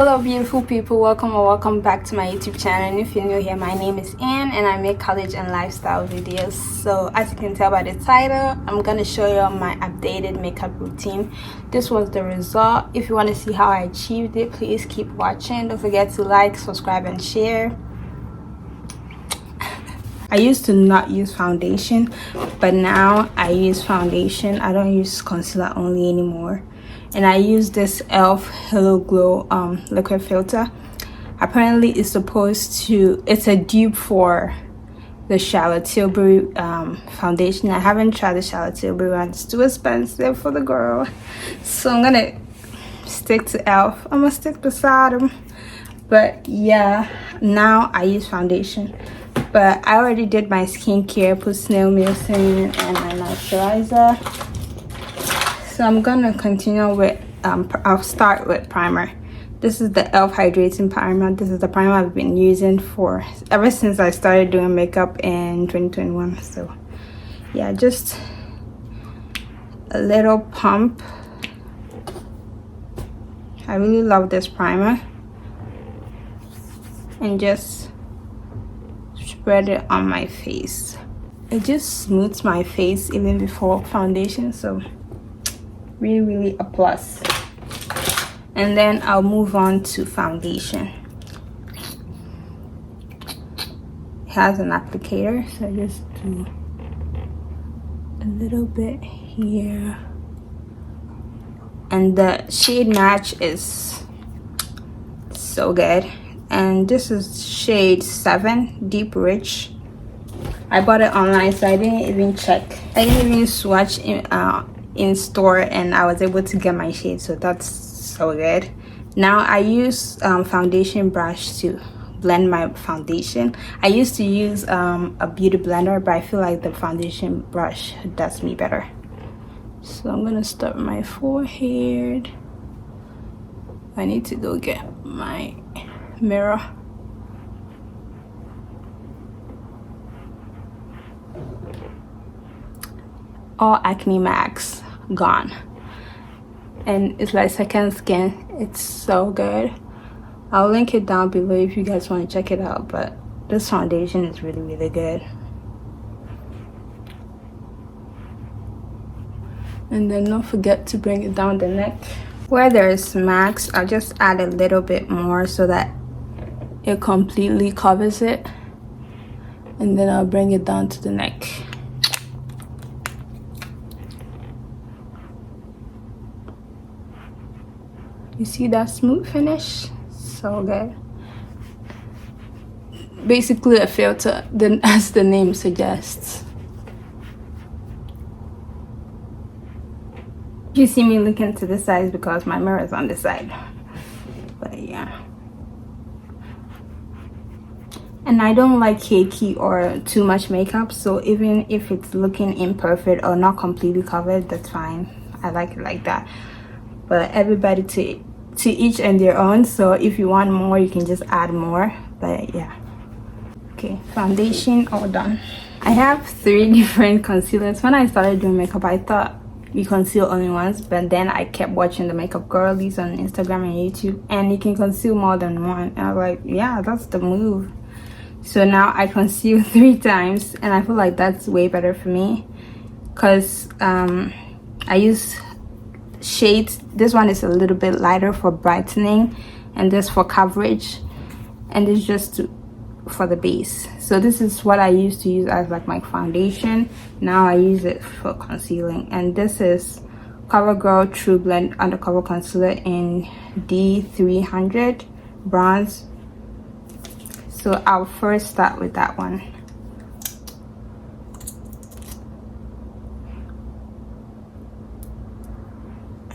Hello beautiful people, welcome or welcome back to my YouTube channel. And if you're new here, my name is Ann and I make college and lifestyle videos. So as you can tell by the title, I'm gonna show you my updated makeup routine. This was the result. If you want to see how I achieved it, please keep watching. Don't forget to like, subscribe and share. I used to not use foundation, but now I use foundation. I don't use concealer only anymore. And I use this e.l.f. Hello Glow liquid filter. Apparently it's a dupe for the Charlotte Tilbury foundation. I haven't tried the Charlotte Tilbury one. It's too expensive for the girl, so I'm gonna stick to e.l.f. I'm gonna stick beside them. But yeah, now I use foundation. But I already did my skincare, put snail mucin and my moisturizer. So I'm gonna continue with I'll start with primer. This is the e.l.f. hydrating primer. This is the primer I've been using for ever since I started doing makeup in 2021. So yeah, just a little pump. I really love this primer. And just spread it on my face. It just smooths my face even before foundation, so really a plus. And then I'll move on to foundation. It has an applicator, so I just do a little bit here. And the shade match is so good. And this is shade 7, Deep Rich. I bought it online, so I didn't even check. I didn't even swatch in store, and I was able to get my shade, so that's so good. Now I use foundation brush to blend my foundation. I used to use a beauty blender, but I feel like the foundation brush does me better. So I'm gonna start my forehead. I need to go get my mirror. All acne marks gone, and it's like second skin. It's so good. I'll link it down below if you guys want to check it out, but this foundation is really good. And then don't forget to bring it down the neck. Where there's marks, I'll just add a little bit more so that it completely covers it, and then I'll bring it down to the neck. You see that smooth finish? So good. Basically a filter, then, as the name suggests. You see me looking to the sides because my mirror is on the side. But yeah. And I don't like cakey or too much makeup, so even if it's looking imperfect or not completely covered, that's fine. I like it like that. But everybody to each and their own, so if you want more you can just add more. But yeah, okay, foundation all done. I have 3 different concealers. When I started doing makeup, I thought you conceal only once, but then I kept watching the makeup girlies on Instagram and YouTube, and you can conceal more than one. And I was like, yeah, that's the move. So now I conceal 3 times, and I feel like that's way better for me, because I use shades. This one is a little bit lighter for brightening, and this for coverage, and this just for the base. So this is what I used to use as like my foundation. Now I use it for concealing, and this is CoverGirl True Blend Undercover Concealer in D300 bronze. So I'll first start with that one.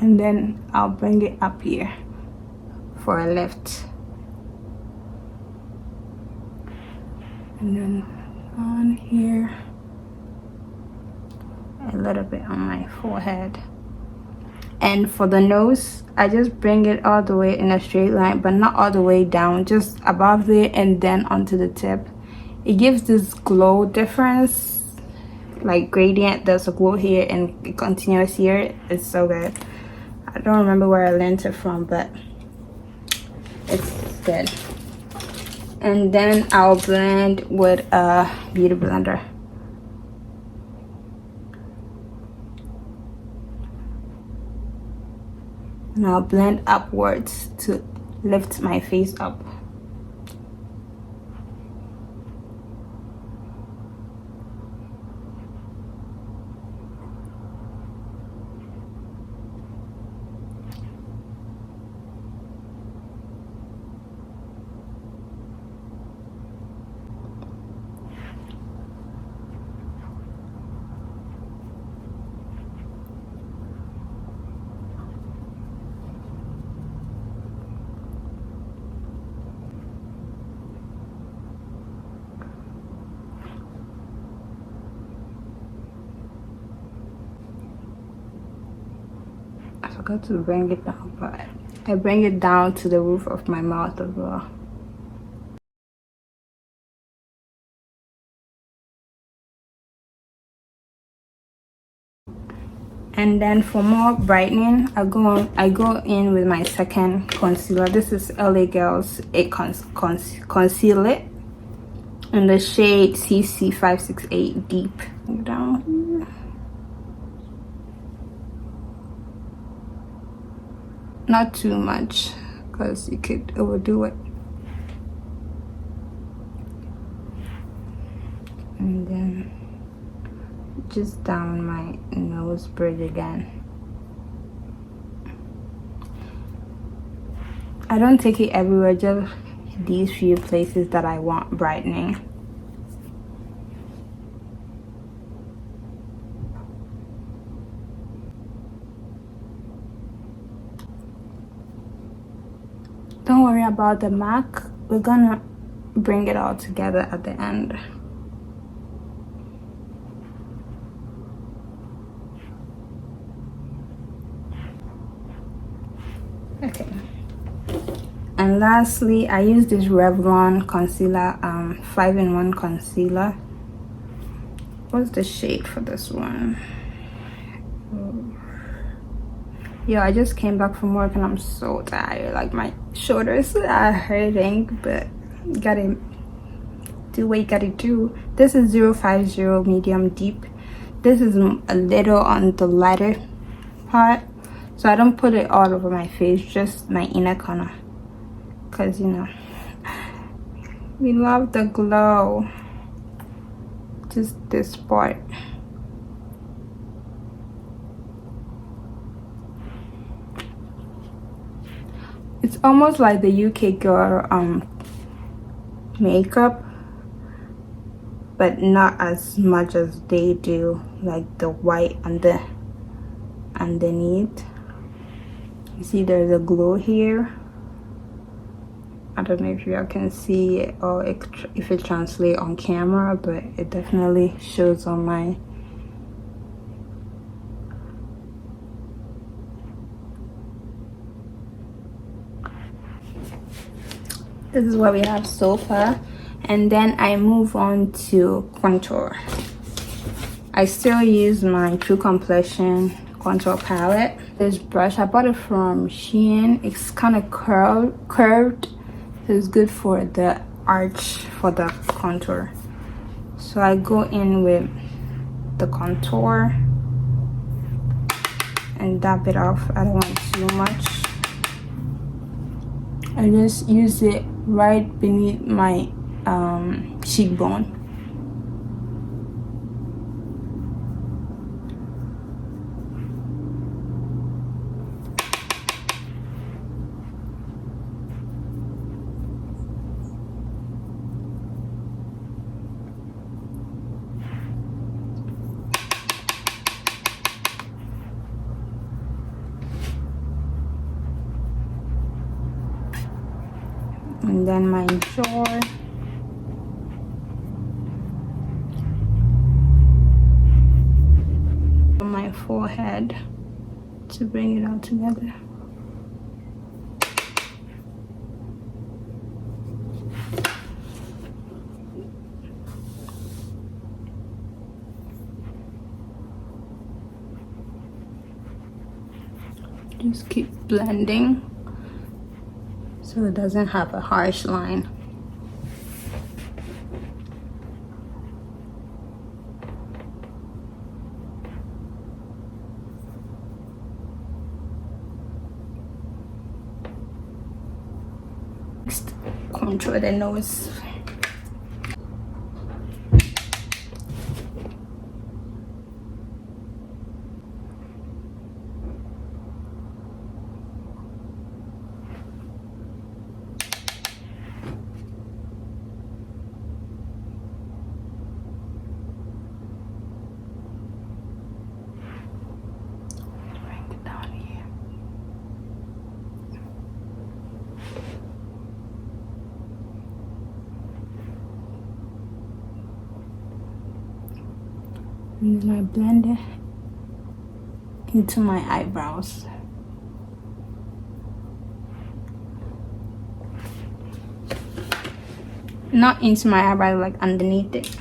And then I'll bring it up here for a lift. And then on here, a little bit on my forehead. And for the nose, I just bring it all the way in a straight line, but not all the way down, just above there and then onto the tip. It gives this glow difference, like gradient. There's a glow here and it continues here. It's so good. I don't remember where I learned it from, but it's good. And then I'll blend with a beauty blender. And I'll blend upwards to lift my face up. I forgot to bring it down, but I bring it down to the roof of my mouth as well. And then for more brightening, I go in with my second concealer. This is LA Girls Conceal It in the shade CC568 Deep. Down here. Not too much, because you could overdo it. And then just down my nose bridge again. I don't take it everywhere, just these few places that I want brightening. Don't worry about the MAC. We're gonna bring it all together at the end. Okay. And lastly, I use this Revlon concealer, 5-in-1 concealer. What's the shade for this one? Yo, I just came back from work and I'm so tired. Like, my shoulders are hurting, but you gotta do what you gotta do. This is 050 medium deep. This is a little on the lighter part, so I don't put it all over my face, just my inner corner, because you know we love the glow. Just this part. It's almost like the UK girl makeup, but not as much as they do, like the white underneath. You see there's a glow here. I don't know if y'all can see it or if it translates on camera, but it definitely shows on my this is what we have so far. And then I move on to contour. I still use my True Complexion contour palette. This brush, I bought it from Shein. It's kind of curved, so it's good for the arch for the contour. So I go in with the contour and dab it off. I don't want too much. I just use it right beneath my cheekbone. And then my jaw. On my forehead to bring it all together. Just keep blending so it doesn't have a harsh line. Next, contour the nose. And then I blend it into my eyebrows. Not into my eyebrow, like underneath it.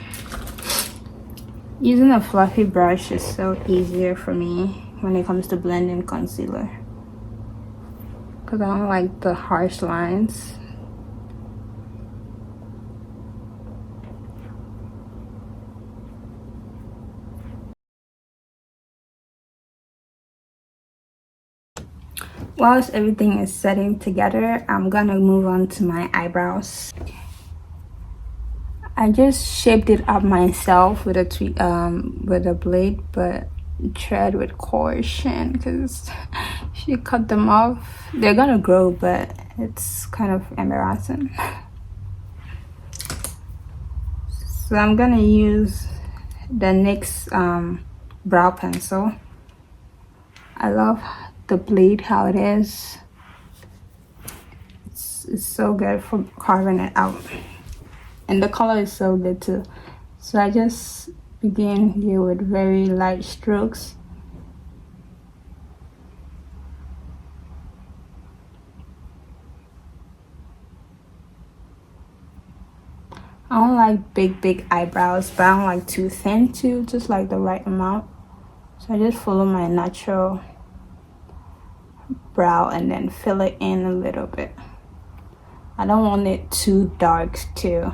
Using a fluffy brush is so easier for me when it comes to blending concealer, because I don't like the harsh lines. Whilst everything is setting together, I'm gonna move on to my eyebrows. I just shaped it up myself with a blade, but tread with caution because if you cut them off, they're gonna grow, but it's kind of embarrassing. So I'm gonna use the NYX brow pencil. I love the blade, how it is. It's so good for carving it out, and the color is so good too. So I just begin here with very light strokes. I don't like big eyebrows, but I don't like too thin too, just like the right amount. So I just follow my natural brow and then fill it in a little bit. I don't want it too dark too.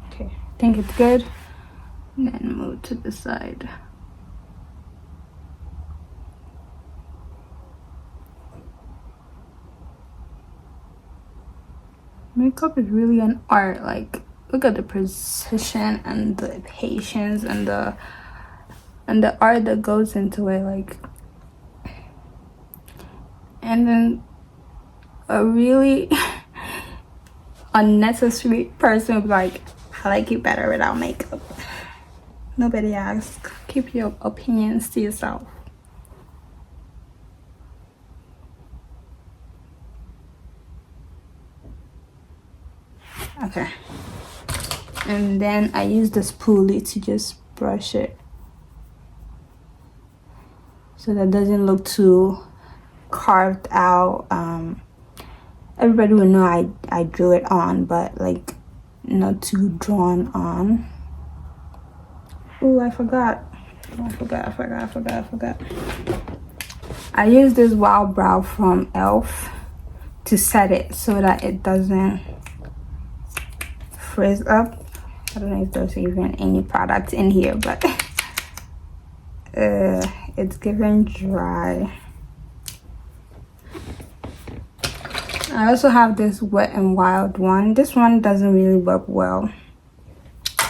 Okay, I think it's good. And then move to the side. Makeup is really an art. Like, look at the precision and the patience and the art that goes into it. Like, and then a really unnecessary person would be like, I like you better without makeup. Nobody asks. Keep your opinions to yourself. Okay, and then I use the spoolie to just brush it so that it doesn't look too carved out. Everybody will know I drew it on, but like not too drawn on. Oh, I forgot. I use this wild brow from elf to set it so that it doesn't frizz up. I don't know if there's even any product in here, but it's giving dry. I also have this Wet and Wild one. This one doesn't really work well,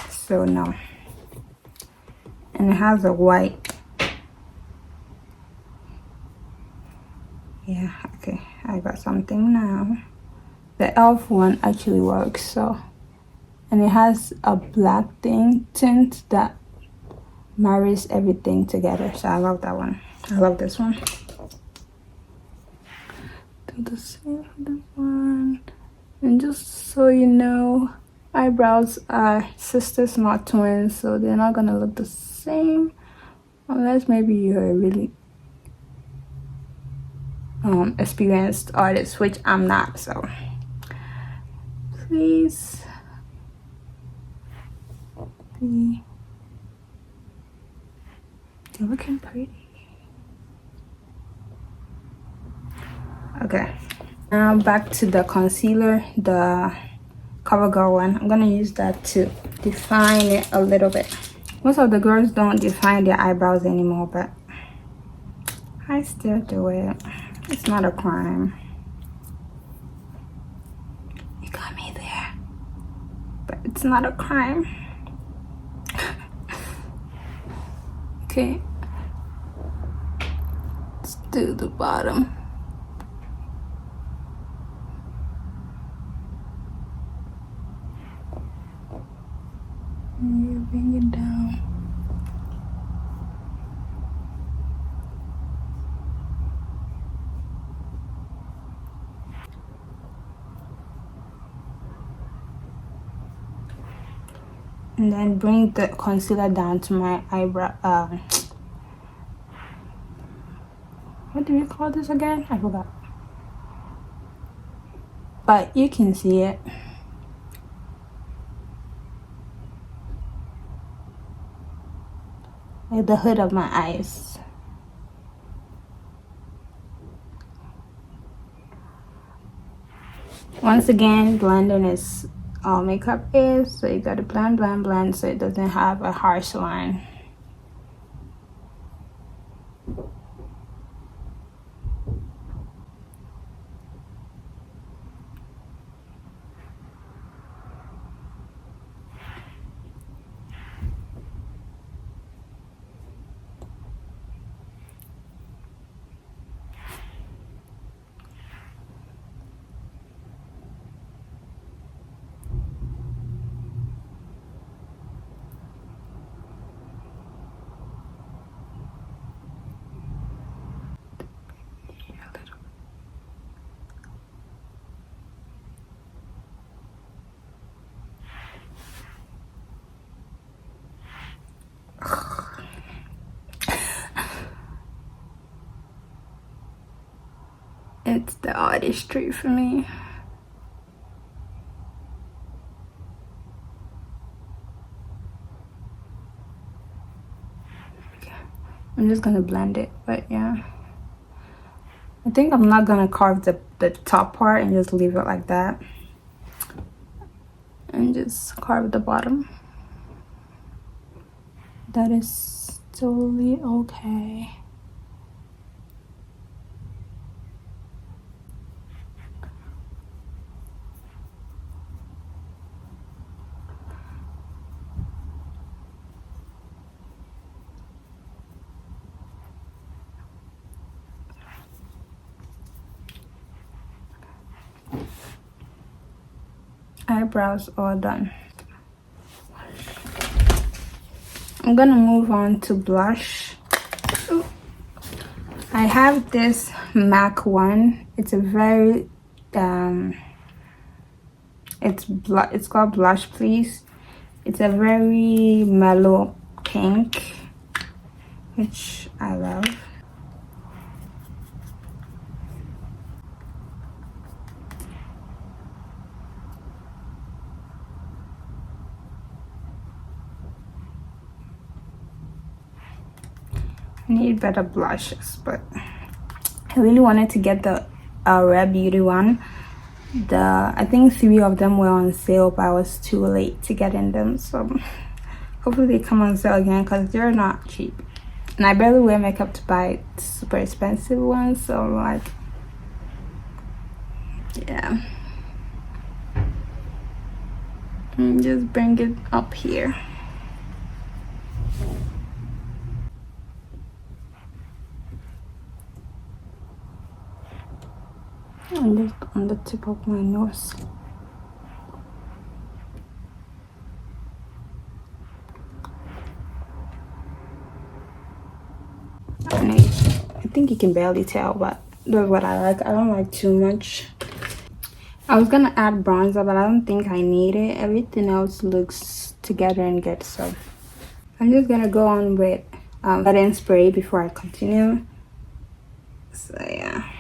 so no. And it has a white. Yeah, okay, I got something now. The elf one actually works, so. And it has a black tint that marries everything together, so I love that one. I love this one. Do the same for this one. And just so you know, eyebrows are sisters, not twins, so they're not gonna look the same unless maybe you're a really experienced artist, which I'm not. So please be looking pretty. Okay, now back to the concealer, the CoverGirl one. I'm gonna use that to define it a little bit. Most of the girls don't define their eyebrows anymore, but I still do it. It's not a crime. You got me there, but it's not a crime. Okay, let's do the bottom. And you bring it down. And then bring the concealer down to my eyebrow. What do we call this again? I forgot. But you can see it. Like the hood of my eyes. Once again, blending is all makeup is, so you gotta blend, blend, blend so it doesn't have a harsh line. It's the artistry for me. Okay. I'm just gonna blend it, but yeah. I think I'm not gonna carve the top part and just leave it like that. And just carve the bottom. That is totally okay. Eyebrows all done. I'm gonna move on to blush. Ooh. I have this MAC one. It's a very it's called Blush Please. It's a very mellow pink, which I love. I need better blushes, but I really wanted to get the Rare Beauty one. I think 3 of them were on sale, but I was too late to get in them, so hopefully they come on sale again because they're not cheap. And I barely wear makeup to buy super expensive ones, so like, yeah. And just bring it up here. And just on the tip of my nose. And I think you can barely tell, but that's what I like. I don't like too much. I was gonna add bronzer, but I don't think I need it. Everything else looks together and good, so I'm just gonna go on with setting spray before I continue. So yeah.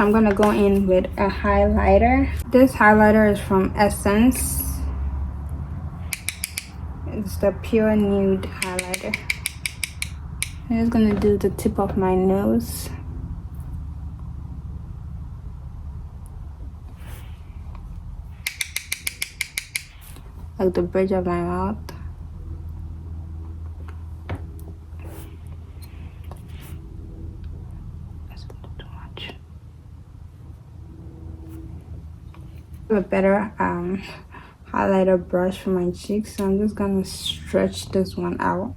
I'm gonna go in with a highlighter. This highlighter is from Essence. It's the Pure Nude highlighter. I'm just gonna do the tip of my nose. Like the bridge of my mouth. That's a little too much. A better highlighter brush for my cheeks, so I'm just gonna stretch this one out.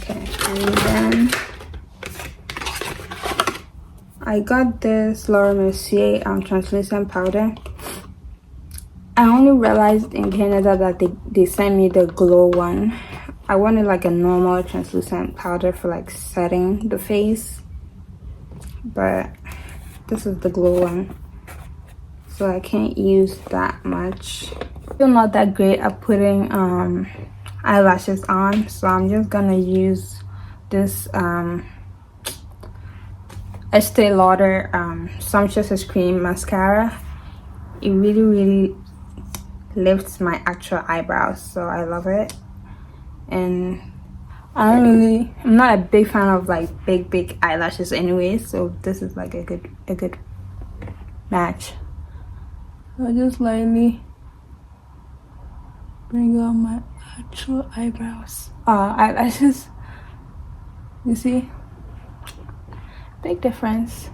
Okay, and then I got this Laura Mercier translucent powder. I only realized in Canada that they sent me the glow one. I wanted like a normal translucent powder for like setting the face, but this is the glow one, so I can't use that much. Still not that great at putting eyelashes on, so I'm just gonna use this Estee Lauder Sumptuous Cream mascara. It really lifts my actual eyebrows, so I love it. And I'm not a big fan of like big eyelashes anyway, so this is like a good match. I'll just lightly bring out my actual eyelashes. You see, big difference.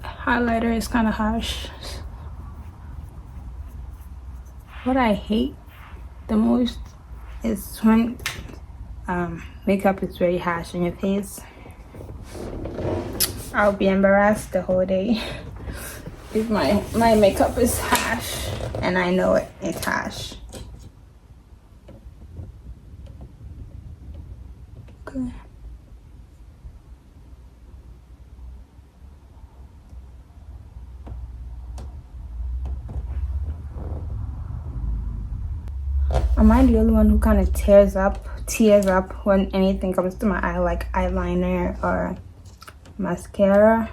Highlighter is kind of harsh. What I hate the most is when makeup is very harsh on your face. I'll be embarrassed the whole day if my makeup is harsh and I know it's harsh. Okay. Am I the only one who kind of tears up when anything comes to my eye, like eyeliner or mascara?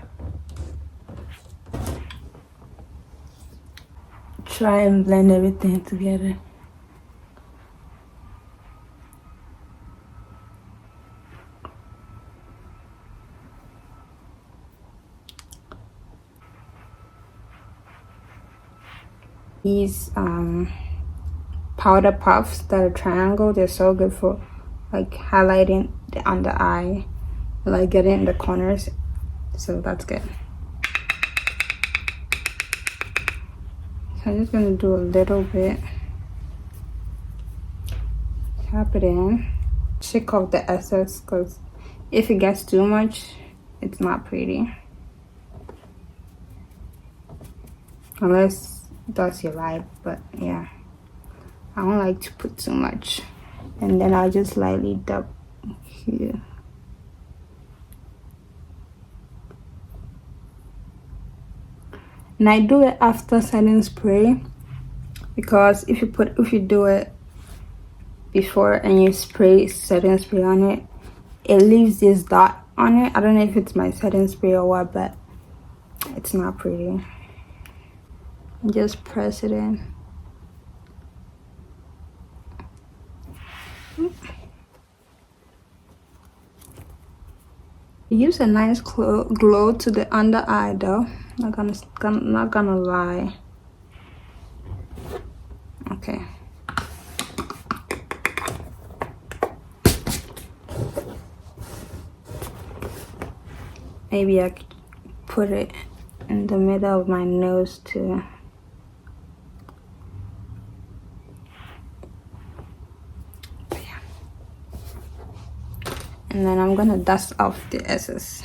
Try and blend everything together. These powder puffs that are triangle, they're so good for like highlighting the under eye, like getting in the corners, so that's good. So I'm just gonna do a little bit, tap it in, shake off the excess, because if it gets too much, it's not pretty, unless that's your life. But yeah, I don't like to put too much. And then I'll just lightly dab here. And I do it after setting spray, because if you do it before and you spray setting spray on it, it leaves this dot on it. I don't know if it's my setting spray or what, but it's not pretty. Just press it in. Use a nice glow to the under eye though. Not gonna lie. Okay. Maybe I could put it in the middle of my nose too. And then I'm gonna dust off the excess.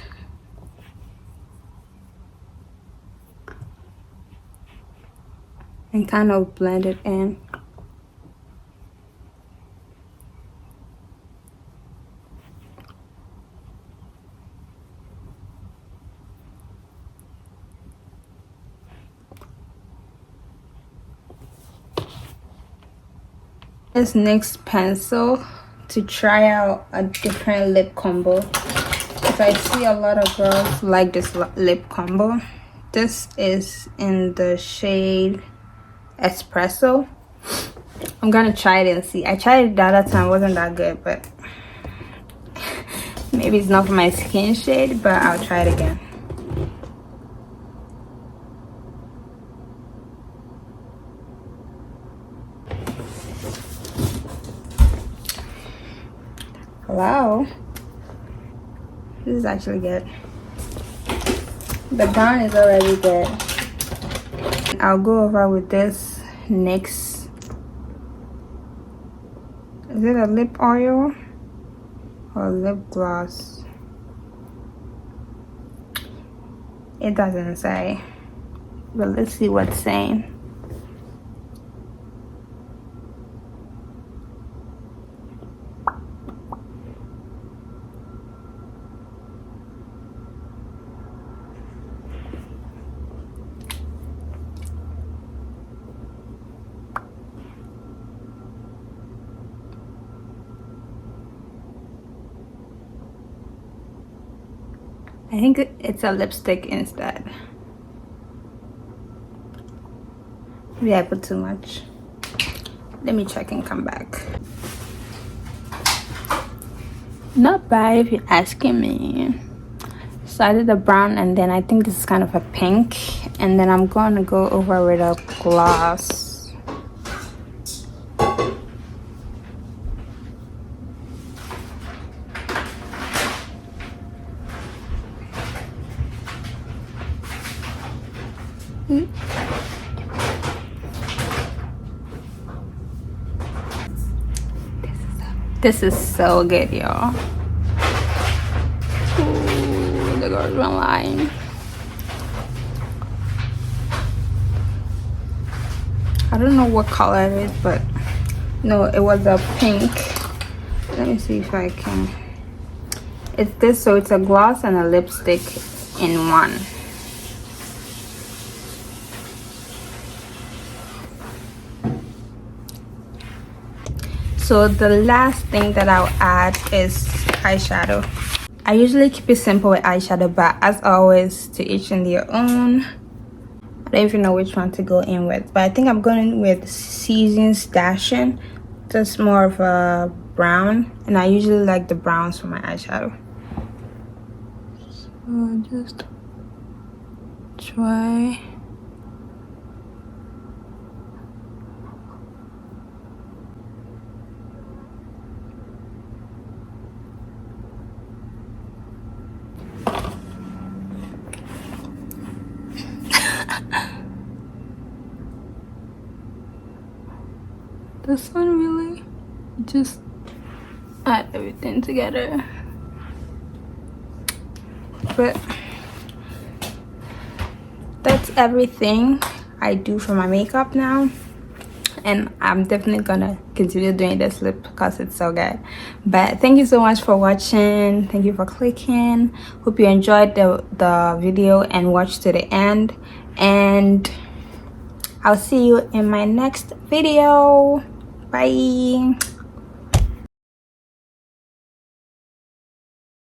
and kind of blend it in. This next pencil to try out a different lip combo, because I see a lot of girls like this lip combo. This is in the shade Espresso. I'm gonna try it and see. I tried it the other time, it wasn't that good, but maybe it's not for my skin shade, but I'll try it again. Wow, this is actually good. The brown is already good. I'll go over with this NYX. Is it a lip oil or lip gloss? It doesn't say, but let's see what's saying. I think it's a lipstick instead. Maybe I put too much. Let me check and come back. Not bad if you're asking me. So I did a brown, and then I think this is kind of a pink, and then I'm going to go over with a gloss. This is so good, y'all. Ooh, the girl's line. I don't know what color it is, but no, it was a pink. Let me see if I can. It's this, so it's a gloss and a lipstick in one. So the last thing that I'll add is eyeshadow. I usually keep it simple with eyeshadow, but as always, to each in their own. I don't even know which one to go in with, but I think I'm going with Seasons Dashing. Just more of a brown, and I usually like the browns for my eyeshadow. So just try. This one really just add everything together, but that's everything I do for my makeup now, and I'm definitely gonna continue doing this lip because it's so good. But thank you so much for watching. Thank you for clicking. Hope you enjoyed the video and watched to the end, and I'll see you in my next video. Bye.